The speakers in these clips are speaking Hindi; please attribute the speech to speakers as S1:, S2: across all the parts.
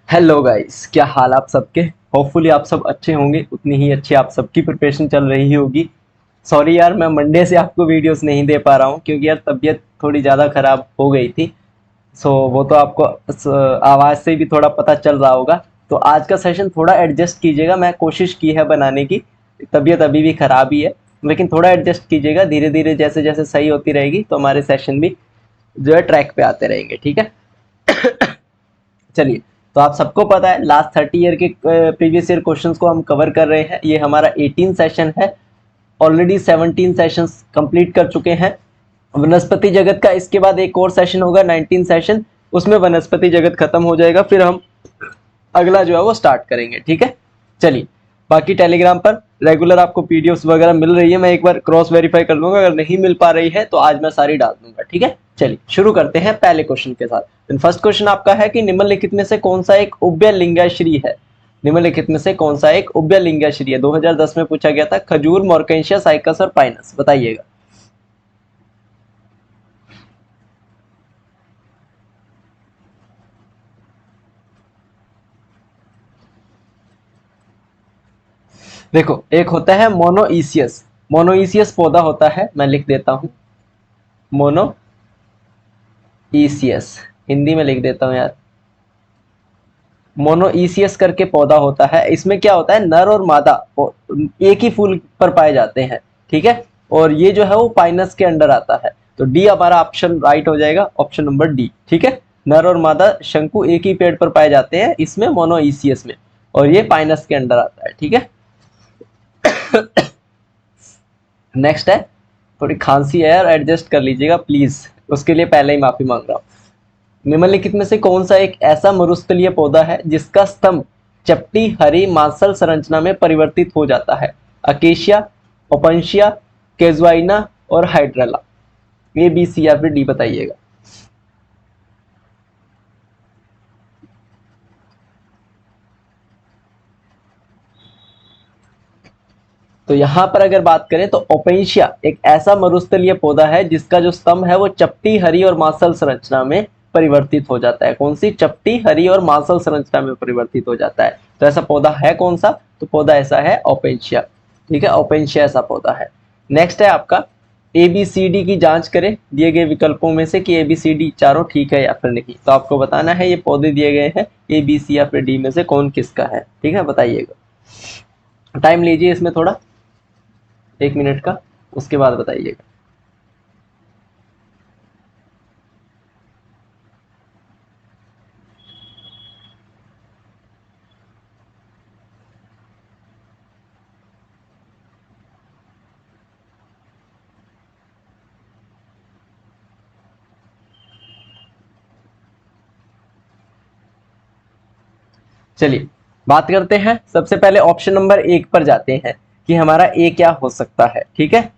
S1: हेलो गाइस, क्या हाल आप सबके। होपफुली आप सब अच्छे होंगे, उतनी ही अच्छी आप सबकी प्रिपरेशन चल रही होगी। सॉरी यार, मैं मंडे से आपको वीडियोस नहीं दे पा रहा हूँ क्योंकि यार तबीयत थोड़ी ज़्यादा ख़राब हो गई थी। सो वो तो आपको आवाज़ से भी थोड़ा पता चल रहा होगा। तो आज का सेशन थोड़ा एडजस्ट कीजिएगा, मैं कोशिश की है बनाने की। तबीयत अभी भी ख़राब ही है, लेकिन थोड़ा एडजस्ट कीजिएगा। धीरे धीरे जैसे जैसे सही होती रहेगी तो हमारे सेशन भी जो है ट्रैक पे आते रहेंगे, ठीक है। चलिए, तो आप सबको पता है लास्ट 30 ईयर के प्रीवियस ईयर क्वेश्चंस को हम कवर कर रहे हैं। ये हमारा 18 सेशन है। ऑलरेडी 17 सेशंस कंप्लीट कर चुके हैं वनस्पति जगत का। इसके बाद एक और सेशन होगा 19 सेशन, उसमें वनस्पति जगत खत्म हो जाएगा, फिर हम अगला जो है वो स्टार्ट करेंगे, ठीक है। चलिए, बाकी टेलीग्राम पर रेगुलर आपको पीडीएफ्स वगैरह मिल रही है। मैं एक बार क्रॉस वेरीफाई कर लूंगा, अगर नहीं मिल पा रही है तो आज मैं सारी डाल दूंगा, ठीक है। चलिए शुरू करते हैं पहले क्वेश्चन के साथ। फर्स्ट क्वेश्चन आपका है कि निम्नलिखित में से कौन सा एक उभयलिंगाश्री है। निम्नलिखित में से कौन सा एक उभयलिंगाश्री है। 2010 में पूछा गया था। खजूर, मोरकेशिया, साइकस और पाइनस, बताइएगा। देखो, एक होता है मोनोइसियस। मोनोइसियस पौधा होता है, मैं लिख देता हूं। मोनोइसियस हिंदी में लिख देता हूं यार। मोनोइसियस करके पौधा होता है। इसमें क्या होता है, नर और मादा एक ही फूल पर पाए जाते हैं, ठीक है। और ये जो है वो पाइनस के अंडर आता है। तो डी हमारा ऑप्शन राइट हो जाएगा, ऑप्शन नंबर डी, ठीक है। नर और मादा शंकु एक ही पेड़ पर पाए जाते हैं इसमें, मोनोइसियस में, और ये पाइनस के अंडर आता है, ठीक है। नेक्स्ट है, थोड़ी खांसी है यार, एडजस्ट कर लीजिएगा प्लीज, उसके लिए पहले ही माफी मांग रहा हूँ। निम्नलिखित में से कौन सा एक ऐसा मरुस्थलीय पौधा है जिसका स्तंभ चपटी हरी मांसल संरचना में परिवर्तित हो जाता है। अकेशिया, ओपनशिया, केजुआइना और हाइड्रेला। ए, बी, सी या फिर डी, बताइएगा। तो यहां पर अगर बात करें तो ओपेंशिया एक ऐसा मरुस्थलीय पौधा है जिसका जो स्तंभ है वो चपटी हरी और मांसल संरचना में परिवर्तित हो जाता है। कौन सी? चपटी हरी और मांसल संरचना में परिवर्तित हो जाता है। तो ऐसा पौधा है कौन सा? तो पौधा ऐसा है ओपेंशिया, ठीक है। ओपेंशिया ऐसा पौधा है। नेक्स्ट है आपका, ए बी सी डी की जांच करें दिए गए विकल्पों में से कि ए बी सी डी चारों ठीक है या फिर नहीं। तो आपको बताना है, ये पौधे दिए गए हैं, ए बी सी या फिर डी में से कौन किसका है, ठीक है, बताइएगा। टाइम लीजिए इसमें थोड़ा, 1 मिनट का, उसके बाद बताइएगा। चलिए बात करते हैं, सबसे पहले ऑप्शन नंबर 1 पर जाते हैं कि हमारा ए क्या हो सकता है, ठीक है।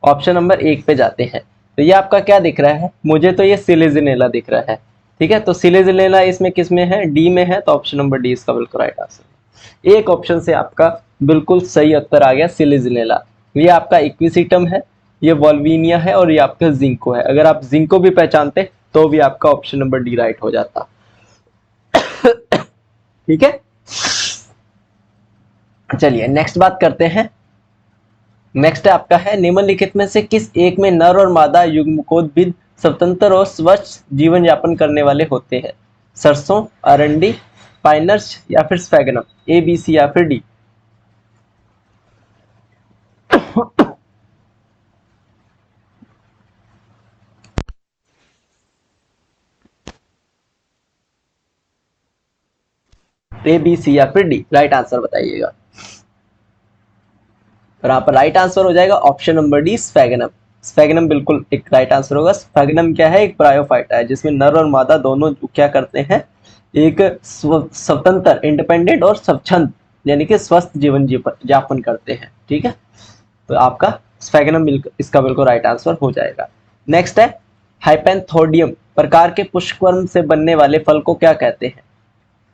S1: ऑप्शन नंबर 1 पे जाते हैं। तो ये आपका क्या दिख रहा है, मुझे तो ये सिलेजिनेला दिख रहा है, ठीक है। तो सिलेजिनेला इसमें किस में है? डी में है। तो ऑप्शन नंबर डी इसका बिल्कुल राइट आंसर। एक ऑप्शन से आपका बिल्कुल सही उत्तर आ गया, सिलेजिनेला। ये आपका इक्विसिटम है, ये वॉल्वीनिया है और ये आपका जिंको है। अगर आप जिंको भी पहचानते तो भी आपका ऑप्शन नंबर डी राइट हो जाता, ठीक है। चलिए नेक्स्ट बात करते हैं। नेक्स्ट आपका है, निम्नलिखित में से किस एक में नर और मादा युग्मकोद्भिद स्वतंत्र और स्वच्छ जीवन यापन करने वाले होते हैं। सरसों, अरंडी, पाइनर्स या फिर स्फेगनम। ए, बी, सी या फिर डी। ए, बी, सी या फिर डी, राइट आंसर बताइएगा। और यहाँ पर राइट आंसर हो जाएगा option number D, sphagnum. Sphagnum बिल्कुल एक राइट आंसर होगा। स्फेगनम क्या है? एक ब्रायोफाइटा है जिसमें नर और मादा दोनों क्या करते हैं, एक स्वतंत्र, इंडिपेंडेंट और स्वच्छंद यानी कि स्वस्थ जीवन यापन करते हैं, ठीक है। तो आपका स्फेगनम इसका बिल्कुल राइट आंसर हो जाएगा। नेक्स्ट है, हाइपेंथोडियम प्रकार के पुष्पक्रम से बनने वाले फल को क्या कहते हैं।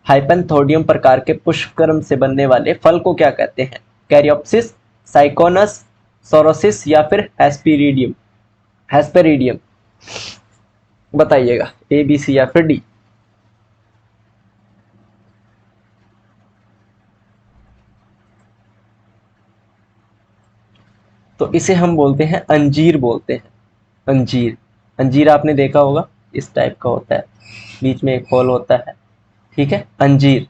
S1: हाइपेंथोडियम प्रकार के पुष्पक्रम से बनने वाले फल को क्या कहते हैं। कैरियोप्सिस, साइकोनस, सोरोसिस या फिर हेस्पेरिडियम। हेस्पेरिडियम, बताइएगा। ए, बी, सी या फिर डी। तो इसे हम बोलते हैं अंजीर बोलते हैं। अंजीर, अंजीर आपने देखा होगा, इस टाइप का होता है, बीच में एक होल होता है, ठीक है, अंजीर।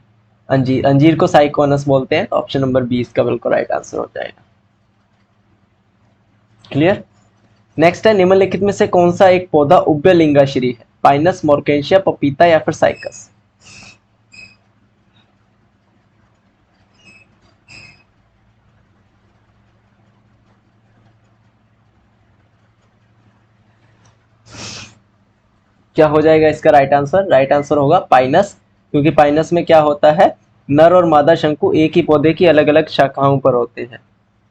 S1: अंजीर, अंजीर को साइकोनस बोलते हैं। तो ऑप्शन नंबर 20 का बिल्कुल राइट आंसर हो जाएगा। क्लियर। नेक्स्ट है, निम्नलिखित में से कौन सा एक पौधा उभयलिंगाश्री है? पाइनस, मोर्केशिया, पपीता या फिर साइकस? क्या हो जाएगा इसका राइट आंसर? राइट आंसर होगा पाइनस, क्योंकि पाइनस में क्या होता है, नर और मादा शंकु एक ही पौधे की अलग अलग शाखाओं पर होते हैं।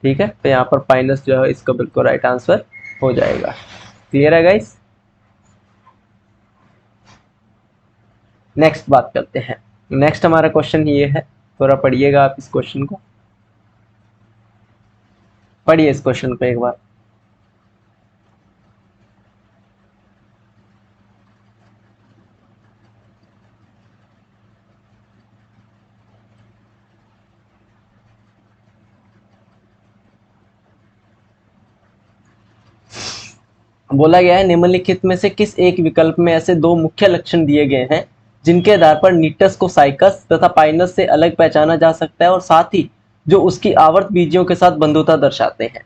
S1: ठीक है, तो यहाँ पर पाइनस जो है इसका बिल्कुल राइट आंसर हो जाएगा। क्लियर है गाइस। नेक्स्ट बात करते हैं। नेक्स्ट हमारा क्वेश्चन ये है, थोड़ा पढ़िएगा आप इस क्वेश्चन को, पढ़िए इस क्वेश्चन को एक बार। बोला गया है, निम्नलिखित में से किस एक विकल्प में ऐसे दो मुख्य लक्षण दिए गए हैं जिनके आधार पर नीटस को साइकस तथा पाइनस से अलग पहचाना जा सकता है और साथ ही जो उसकी आवर्त बीजियों के साथ बंधुता दर्शाते हैं।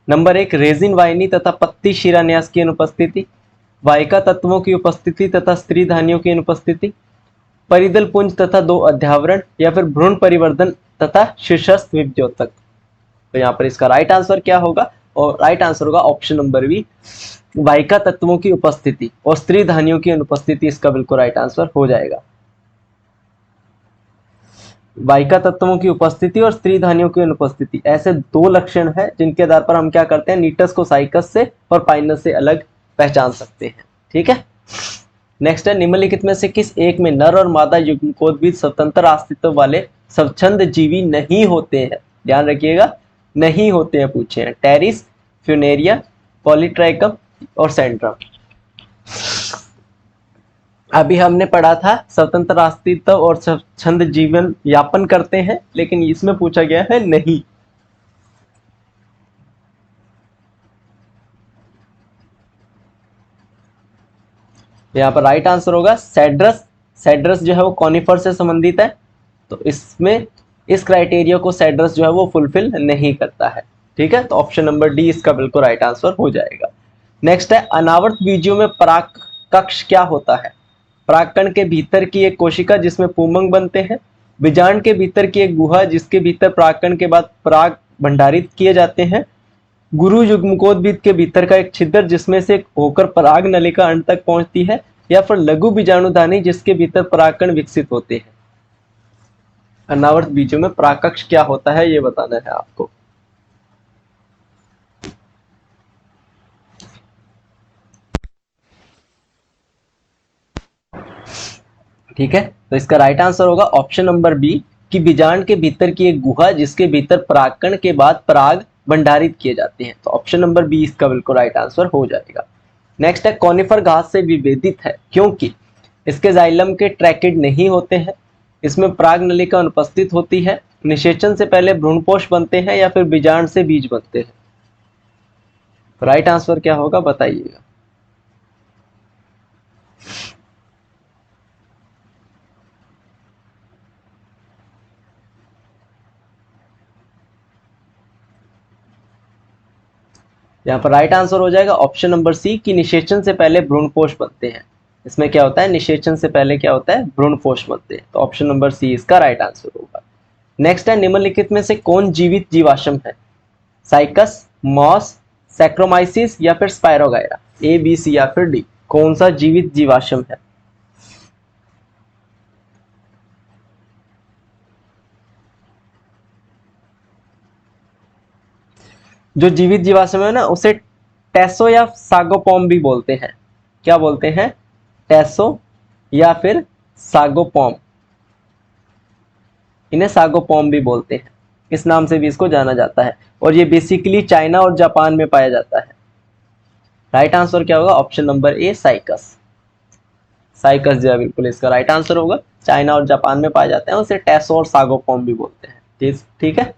S1: नंबर 1, रेजिन वाहिनी तथा पत्ती शिरान्यास की अनुपस्थिति, वाहिका तत्वों की उपस्थिति तथा स्त्री धानियों की अनुपस्थिति, परिदल पुंज तथा दो अध्यावरण, या फिर भ्रूण परिवर्धन तथा शीर्षस्थ विद्योतक। तो यहाँ पर इसका राइट आंसर क्या होगा? और राइट आंसर होगा ऑप्शन नंबर बी, वाहिका तत्वों की उपस्थिति और स्त्री धानियों की अनुपस्थिति इसका बिल्कुल राइट आंसर हो जाएगा। वाहिका तत्वों की उपस्थिति और स्त्री धानियों की अनुपस्थिति, ऐसे दो लक्षण हैं जिनके आधार पर हम क्या करते हैं, नीटस को साइकस से और पाइनस से अलग पहचान सकते हैं। ठीक है। नेक्स्ट है, निम्नलिखित में से किस एक में नर और मादा युग्मकोद्भिद स्वतंत्र अस्तित्व वाले स्वच्छंद जीवी नहीं होते हैं? ध्यान रखिएगा, नहीं होते हैं पूछे हैं। टेरिस, फ्यूनेरिया, पॉलीट्राइकम और सेंट्रम। अभी हमने पढ़ा था स्वतंत्र अस्तित्व और स्वच्छंद जीवन यापन करते हैं, लेकिन इसमें पूछा गया है नहीं। यहाँ पर राइट आंसर होगा सेड्रस। सेड्रस जो है वो कॉनिफर से संबंधित है, तो इसमें इस क्राइटेरिया को सेड्रस जो है वो फुलफिल नहीं करता है। ठीक है, तो ऑप्शन नंबर डी इसका बिल्कुल राइट आंसर हो जाएगा। नेक्स्ट है, अनावर्त बीजियों में पराग कक्ष क्या होता है? परागकण के भीतर की एक कोशिका जिसमें पुंमंग बनते हैं, बीजांड के भीतर की एक गुहा जिसके भीतर परागकण के बाद पराग भंडारित किए जाते हैं, गुरु युग्मकोद्भिद के भीतर का एक छिद्र जिसमें से होकर पराग नलिका अंत तक पहुंचती है, या फिर लघु बीजाणुधानी जिसके भीतर परागकण विकसित होते हैं। अनावर्त बीजों में परागकक्ष क्या होता है ये बताना है आपको। ठीक है, तो इसका राइट आंसर होगा ऑप्शन नंबर बी, कि बीजांड के भीतर की एक गुहा जिसके भीतर परागकण के बाद पराग भंडारित किए जाते हैं। तो ऑप्शन नंबर बी इसका बिल्कुल राइट आंसर हो जाएगा। नेक्स्ट है, कॉनिफर घास से विभेदित है क्योंकि इसके जाइलम के ट्रैकिड नहीं होते हैं, इसमें पराग नलिका अनुपस्थित होती है, निषेचन से पहले भ्रूणपोष बनते हैं, या फिर बीजांड से बीज बनते हैं। राइट आंसर क्या होगा बताइएगा। यहाँ पर राइट आंसर हो जाएगा ऑप्शन नंबर सी, कि निषेचन से पहले भ्रूणपोष बनते हैं। इसमें क्या होता है, निषेचन से पहले क्या होता है, भ्रूणपोष बनते हैं। तो ऑप्शन नंबर सी इसका राइट आंसर होगा। नेक्स्ट है, निम्नलिखित में से कौन जीवित जीवाश्म है? साइकस, मॉस, सैक्रोमाइसिस या फिर स्पायरोगायरा। ए, बी, सी या फिर डी, कौन सा जीवित जीवाश्म है? जो जीवित जीवाश्म है ना, उसे टेसो या सागोपॉम भी बोलते हैं। क्या बोलते हैं? टेसो या फिर सागोपॉम। इन्हें सागोपॉम भी बोलते हैं, इस नाम से भी इसको जाना जाता है, और ये बेसिकली चाइना और जापान में पाया जाता है। राइट आंसर क्या होगा? Option number A, cycas. Cycas जो है बिल्कुल इसका राइट आंसर होगा। चाइना और जापान में पाए जाते हैं, उसे टेसो और सागोपॉम भी बोलते हैं। ठीक है।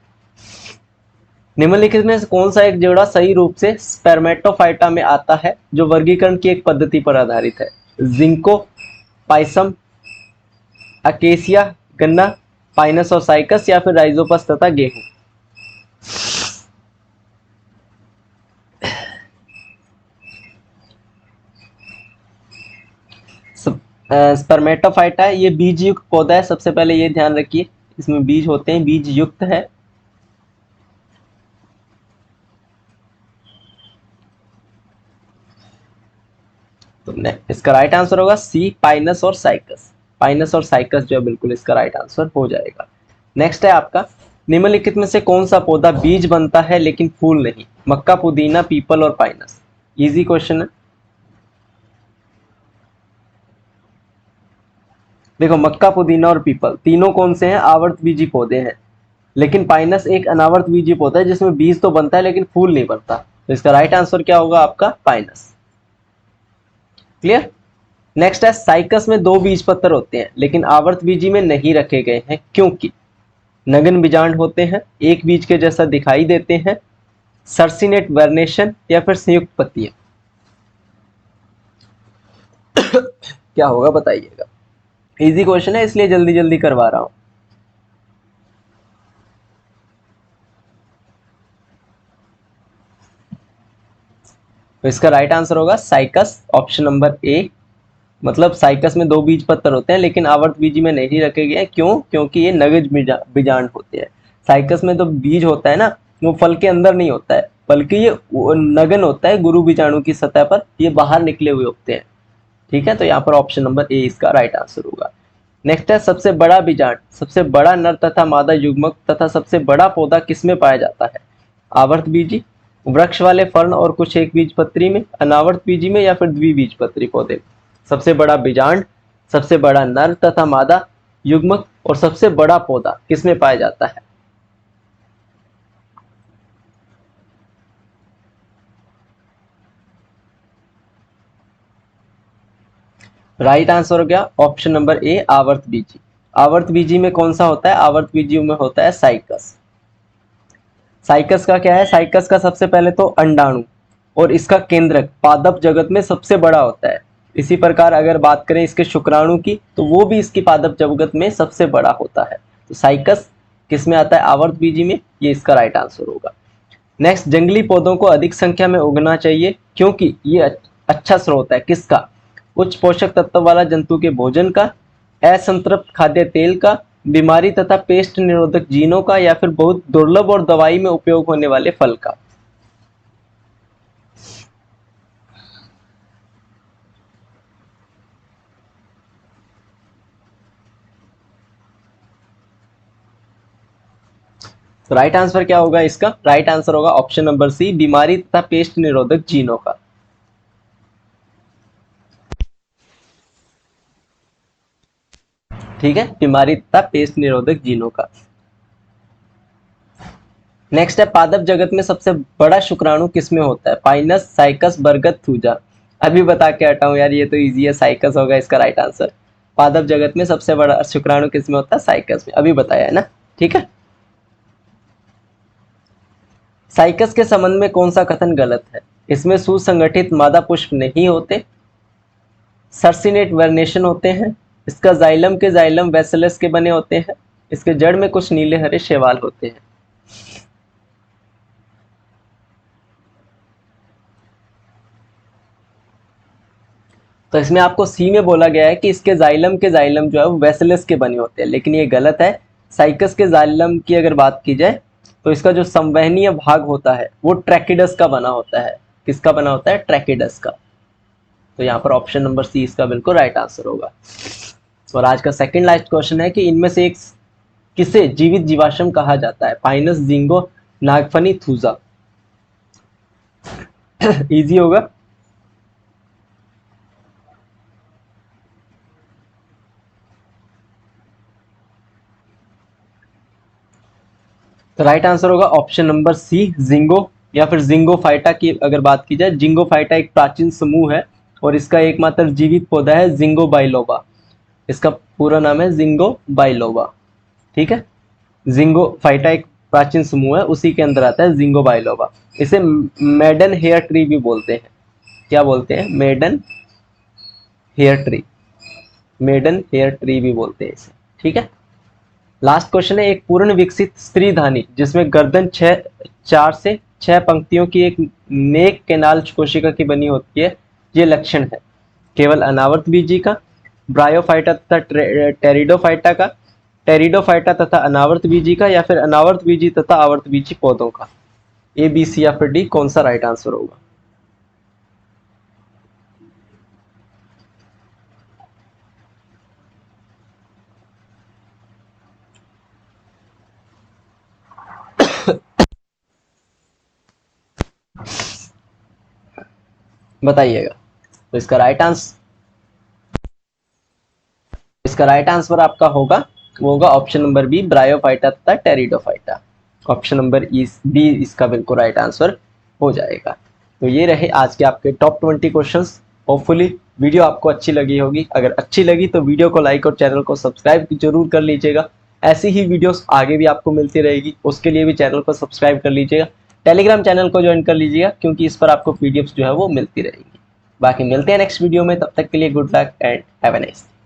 S1: निम्नलिखित में से कौन सा एक जोड़ा सही रूप से स्पर्मेटोफाइटा में आता है जो वर्गीकरण की एक पद्धति पर आधारित है? जिंको, पाइसम, अकेसिया, गन्ना, पाइनस और साइकस, या फिर राइजोपस तथा गेहूं? स्पर्मेटोफाइटा ये बीज युक्त पौधा है, सबसे पहले ये ध्यान रखिए, इसमें बीज होते हैं, बीज युक्त है। तो इसका राइट आंसर होगा सी, पाइनस और साइकस। पाइनस और साइकस जो है बिल्कुल इसका राइट आंसर हो जाएगा। नेक्स्ट है आपका, निम्नलिखित में से कौन सा पौधा बीज बनता है लेकिन फूल नहीं? मक्का, पुदीना, पीपल और पाइनस। इजी क्वेश्चन है। देखो, मक्का, पुदीना और पीपल तीनों कौन से हैं? आवर्त बीजी पौधे हैं, लेकिन पाइनस एक अनावर्त बीजी पौधा है जिसमें बीज तो बनता है लेकिन फूल नहीं बनता। तो इसका राइट आंसर क्या होगा आपका? पाइनस। क्लियर? नेक्स्ट है, साइकस में 2 बीज पत्र होते हैं लेकिन आवर्त बीजी में नहीं रखे गए हैं, क्योंकि नगन बीजांड होते हैं, एक बीज के जैसा दिखाई देते हैं, सर्सिनेट वेर्नेशन, या फिर संयुक्त पत्तियां। क्या होगा बताइएगा। इजी क्वेश्चन है इसलिए जल्दी जल्दी करवा रहा हूं। तो इसका राइट आंसर होगा साइकस, ऑप्शन नंबर ए। मतलब साइकस में 2 बीज पत्र होते हैं लेकिन आवर्त बीजी में नहीं रखे गए। क्यों? क्योंकि ये नगज बीजांड होते हैं। साइकस में तो बीज होता है ना, वो फल के अंदर नहीं होता है, बल्कि ये नगन होता है गुरु बीजाणु की सतह पर, ये बाहर निकले हुए होते हैं। ठीक है, तो यहाँ पर ऑप्शन नंबर ए इसका राइट आंसर होगा। नेक्स्ट है, सबसे बड़ा बीजांड, सबसे बड़ा नर तथा मादा युग्मक तथा सबसे बड़ा पौधा किसमें पाया जाता है? आवर्त बीजी, वृक्ष वाले फर्ण और कुछ एक बीजपत्री में, अनावर्त बीजी में, या फिर द्विबीजपत्री पौधे में? सबसे बड़ा बीजांड, सबसे बड़ा नर तथा मादा युग्मक और सबसे बड़ा पौधा किसमें पाया जाता है? राइट आंसर हो गया ऑप्शन नंबर ए, आवर्त बीजी। आवर्त बीजी में कौन सा होता है? आवर्त बीजी में होता है साइकस। साइकस का क्या है? साइकस का सबसे पहले तो अंडाणु और इसका केंद्रक पादप जगत में सबसे बड़ा होता है। इसी प्रकार अगर बात करें इसके शुक्राणु की, तो वो भी इसकी पादप जगत में सबसे बड़ा होता है। तो साइकस किस में आता है? आवर्त बीजी में। ये इसका राइट आंसर होगा। नेक्स्ट, जंगली पौधों को अधिक संख्या में उगना चाहिए क्योंकि ये अच्छा स्रोत है किसका? उच्च पोषक तत्व वाला जंतु के भोजन का, असंतृप्त खाद्य तेल का, बीमारी तथा पेस्ट निरोधक जीनों का, या फिर बहुत दुर्लभ और दवाई में उपयोग होने वाले फल का। तो राइट आंसर क्या होगा इसका? राइट आंसर होगा ऑप्शन नंबर सी, बीमारी तथा पेस्ट निरोधक जीनों का। ठीक है, बीमारी तथा पेस्ट निरोधक जीनों का। नेक्स्ट है, पादप जगत में सबसे बड़ा शुक्राणु किसमें होता है? पाइनस, साइकस, बरगद, थूजा। अभी बता के हटाऊं यार, ये तो इजी है, साइकस होगा इसका राइट आंसर। पादप जगत में सबसे बड़ा शुक्राणु किसमें होता है? साइकस में। अभी बताया है ना। ठीक है, साइकस के संबंध में कौन सा कथन गलत है? इसमें सुसंगठित मादा पुष्प नहीं होते, सर्सिनेट वेर्नेशन होते हैं, इसका जाइलम के जाइलम वेसलस के बने होते हैं, इसके जड़ में कुछ नीले हरे शैवाल होते हैं। तो इसमें आपको सी में बोला गया है कि इसके जाइलम के जाइलम जो है वो वेसलस के बने होते हैं, लेकिन ये गलत है। साइकस के जाइलम की अगर बात की जाए तो इसका जो संवहनीय भाग होता है वो ट्रैकिडस का बना होता है। किसका बना होता है? ट्रैकिडस का। तो यहाँ पर ऑप्शन नंबर सी इसका बिल्कुल राइट आंसर होगा। और आज का सेकंड लास्ट क्वेश्चन है कि इनमें से एक किसे जीवित जीवाश्म कहा जाता है? पाइनस, जिंगो, नागफनी, थूजा। इजी होगा। तो राइट आंसर होगा ऑप्शन नंबर सी, जिंगो, या फिर जिंगोफाइटा की अगर बात की जाए। जिंगोफाइटा एक प्राचीन समूह है और इसका एकमात्र जीवित पौधा है जिंगो बाइलोबा। इसका पूरा नाम है जिंगो बाइलोबा। ठीक है, जिंगोफाइटा एक प्राचीन समूह है उसी के अंदर आता है जिंगो बाइलोबा। इसे मेडन हेयर ट्री भी बोलते हैं। क्या बोलते हैं? Maidenhair tree. Maidenhair tree भी बोलते हैं इसे। ठीक है। लास्ट क्वेश्चन है, एक पूर्ण विकसित स्त्रीधानी जिसमें गर्दन 4 से 6 पंक्तियों की एक नेक केनाल कोशिका की बनी होती है, ये लक्षण है केवल अनावर्त बीजी का, ब्रायोफाइटा तथा टेरिडोफाइटा का, टेरिडोफाइटा तथा अनावर्त बीजी का, या फिर अनावर्त बीजी तथा आवर्त बीजी पौधों का। ए, बी, सी या फिर डी, कौन सा राइट आंसर होगा? बताइएगा। तो इसका राइट आंसर आपका होगा, वो होगा ऑप्शन नंबर बी, ब्रायोफाइटा तथा टेरिडोफाइटा। ऑप्शन नंबर बी इसका बिल्कुल राइट आंसर हो जाएगा। तो ये रहे आज के आपके टॉप 20 क्वेश्चंस। होपफुली वीडियो आपको अच्छी लगी होगी। अगर अच्छी लगी तो वीडियो को लाइक और चैनल को सब्सक्राइब जरूर कर लीजिएगा। ऐसी ही वीडियोस आगे भी आपको मिलती रहेगी, उसके लिए भी चैनल को सब्सक्राइब कर लीजिएगा। टेलीग्राम चैनल को ज्वाइन कर लीजिएगा, क्योंकि इस पर आपको पीडीएफ जो है वो मिलती रहेगी। बाकी मिलते हैं नेक्स्ट वीडियो में, तब तक के लिए good luck and have a nice day.